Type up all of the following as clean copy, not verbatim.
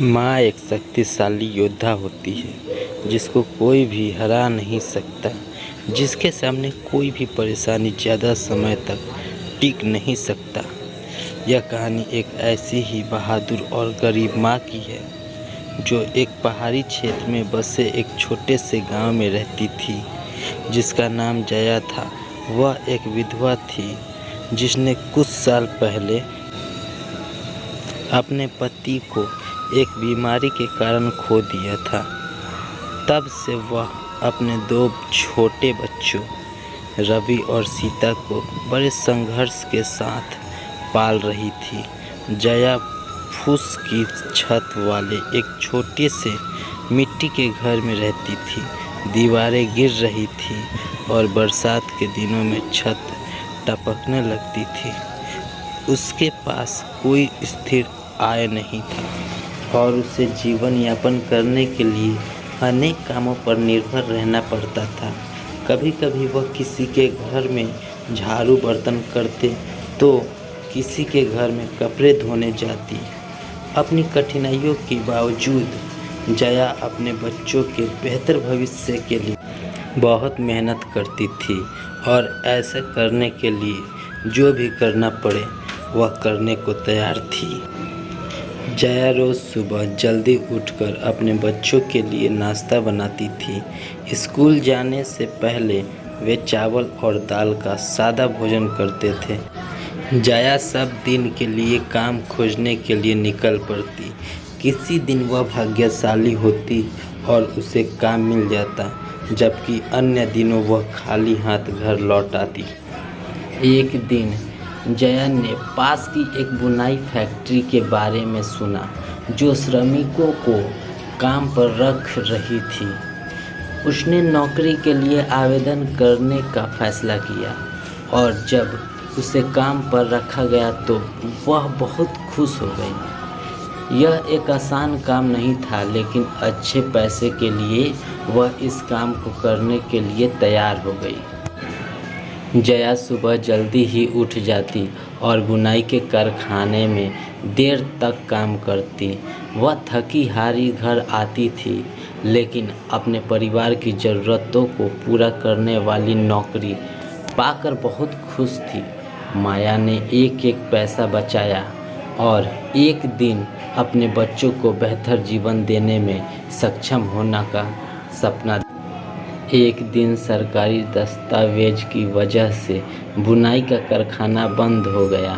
माँ एक शक्तिशाली योद्धा होती है जिसको कोई भी हरा नहीं सकता, जिसके सामने कोई भी परेशानी ज़्यादा समय तक टिक नहीं सकता। यह कहानी एक ऐसी ही बहादुर और गरीब माँ की है जो एक पहाड़ी क्षेत्र में बसे एक छोटे से गांव में रहती थी, जिसका नाम जया था। वह एक विधवा थी जिसने कुछ साल पहले अपने पति को एक बीमारी के कारण खो दिया था। तब से वह अपने दो छोटे बच्चों रवि और सीता को बड़े संघर्ष के साथ पाल रही थी। जया फूस की छत वाले एक छोटे से मिट्टी के घर में रहती थी। दीवारें गिर रही थी और बरसात के दिनों में छत टपकने लगती थी। उसके पास कोई स्थिर आय नहीं था और उसे जीवन यापन करने के लिए अनेक कामों पर निर्भर रहना पड़ता था। कभी कभी वह किसी के घर में झाड़ू बर्तन करते तो किसी के घर में कपड़े धोने जाती। अपनी कठिनाइयों के बावजूद जया अपने बच्चों के बेहतर भविष्य के लिए बहुत मेहनत करती थी और ऐसा करने के लिए जो भी करना पड़े वह करने को तैयार थी। जया रोज़ सुबह जल्दी उठकर अपने बच्चों के लिए नाश्ता बनाती थी। स्कूल जाने से पहले वे चावल और दाल का सादा भोजन करते थे। जया सब दिन के लिए काम खोजने के लिए निकल पड़ती। किसी दिन वह भाग्यशाली होती और उसे काम मिल जाता, जबकि अन्य दिनों वह खाली हाथ घर लौट आती। एक दिन जया ने पास की एक बुनाई फैक्ट्री के बारे में सुना जो श्रमिकों को काम पर रख रही थी। उसने नौकरी के लिए आवेदन करने का फैसला किया और जब उसे काम पर रखा गया तो वह बहुत खुश हो गई। यह एक आसान काम नहीं था, लेकिन अच्छे पैसे के लिए वह इस काम को करने के लिए तैयार हो गई। जया सुबह जल्दी ही उठ जाती और बुनाई के कारखाने में देर तक काम करती। वह थकी हारी घर आती थी, लेकिन अपने परिवार की ज़रूरतों को पूरा करने वाली नौकरी पाकर बहुत खुश थी। माया ने एक एक पैसा बचाया और एक दिन अपने बच्चों को बेहतर जीवन देने में सक्षम होने का सपना। एक दिन सरकारी दस्तावेज की वजह से बुनाई का कारखाना बंद हो गया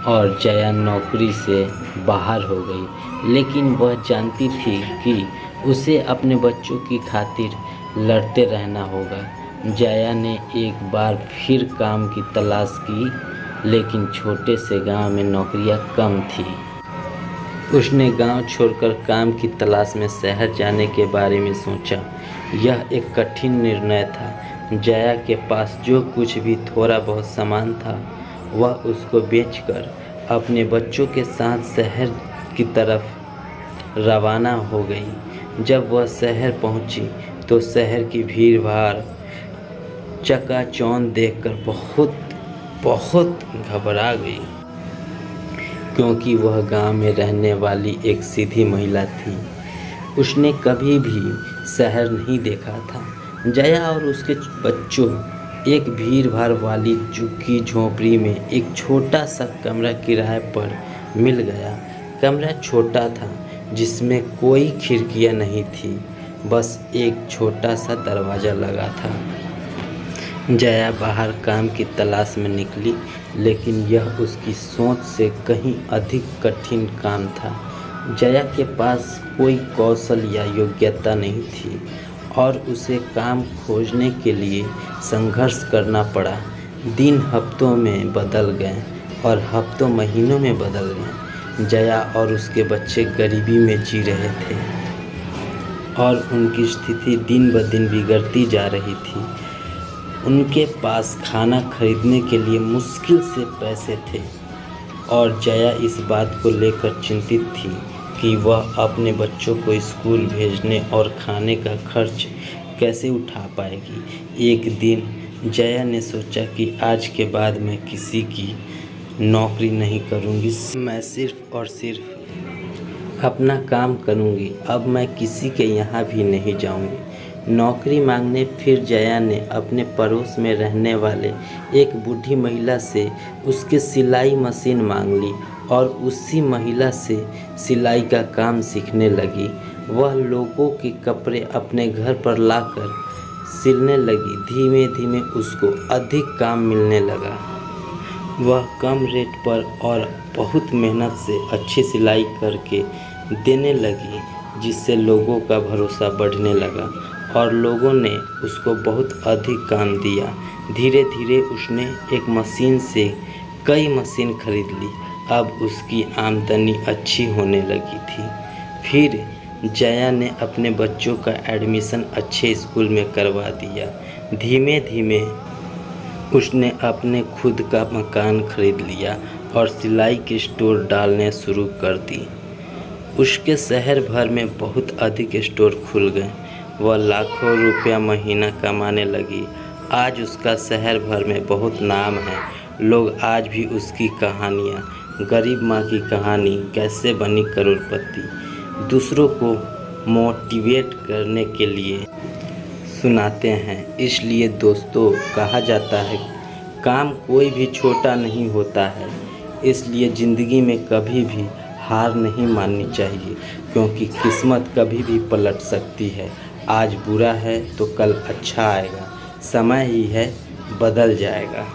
और जया नौकरी से बाहर हो गई, लेकिन वह जानती थी कि उसे अपने बच्चों की खातिर लड़ते रहना होगा। जया ने एक बार फिर काम की तलाश की, लेकिन छोटे से गांव में नौकरियां कम थी। उसने गांव छोड़कर काम की तलाश में शहर जाने के बारे में सोचा। यह एक कठिन निर्णय था। जया के पास जो कुछ भी थोड़ा बहुत सामान था वह उसको बेचकर अपने बच्चों के साथ शहर की तरफ रवाना हो गई। जब वह शहर पहुंची तो शहर की भीड़ भाड़ चकाचौंध देखकर बहुत घबरा गई, क्योंकि वह गांव में रहने वाली एक सीधी महिला थी। उसने कभी भी शहर नहीं देखा था। जया और उसके बच्चों एक भीड़ भाड़ वाली झुग्गी झोंपड़ी में एक छोटा सा कमरा किराए पर मिल गया। कमरा छोटा था, जिसमें कोई खिड़कियां नहीं थी, बस एक छोटा सा दरवाज़ा लगा था। जया बाहर काम की तलाश में निकली, लेकिन यह उसकी सोच से कहीं अधिक कठिन काम था। जया के पास कोई कौशल या योग्यता नहीं थी और उसे काम खोजने के लिए संघर्ष करना पड़ा। दिन हफ्तों में बदल गए और हफ्तों महीनों में बदल गए। जया और उसके बच्चे गरीबी में जी रहे थे और उनकी स्थिति दिन ब दिन बिगड़ती जा रही थी। उनके पास खाना खरीदने के लिए मुश्किल से पैसे थे और जया इस बात को लेकर चिंतित थी कि वह अपने बच्चों को स्कूल भेजने और खाने का खर्च कैसे उठा पाएगी। एक दिन जया ने सोचा कि आज के बाद मैं किसी की नौकरी नहीं करूंगी। मैं सिर्फ और सिर्फ अपना काम करूँगी, अब मैं किसी के यहाँ भी नहीं जाऊँगी। नौकरी मांगने फिर जया ने अपने पड़ोस में रहने वाले एक बूढ़ी महिला से उसकी सिलाई मशीन मांग ली और उसी महिला से सिलाई का काम सीखने लगी। वह लोगों के कपड़े अपने घर पर लाकर सिलने लगी। धीमे धीमे उसको अधिक काम मिलने लगा। वह कम रेट पर और बहुत मेहनत से अच्छी सिलाई करके देने लगी, जिससे लोगों का भरोसा बढ़ने लगा और लोगों ने उसको बहुत अधिक काम दिया। धीरे धीरे उसने एक मशीन से कई मशीन खरीद ली। अब उसकी आमदनी अच्छी होने लगी थी। फिर जया ने अपने बच्चों का एडमिशन अच्छे स्कूल में करवा दिया। धीमे धीमे उसने अपने खुद का मकान खरीद लिया और सिलाई के स्टोर डालने शुरू कर दी। उसके शहर भर में बहुत अधिक स्टोर खुल गए। वह लाखों रुपया महीना कमाने लगी। आज उसका शहर भर में बहुत नाम है। लोग आज भी उसकी कहानियाँ, गरीब माँ की कहानी, कैसे बनी करोड़पति, दूसरों को मोटिवेट करने के लिए सुनाते हैं। इसलिए दोस्तों, कहा जाता है काम कोई भी छोटा नहीं होता है। इसलिए ज़िंदगी में कभी भी हार नहीं माननी चाहिए, क्योंकि किस्मत कभी भी पलट सकती है। आज बुरा है तो कल अच्छा आएगा। समय ही है, बदल जाएगा।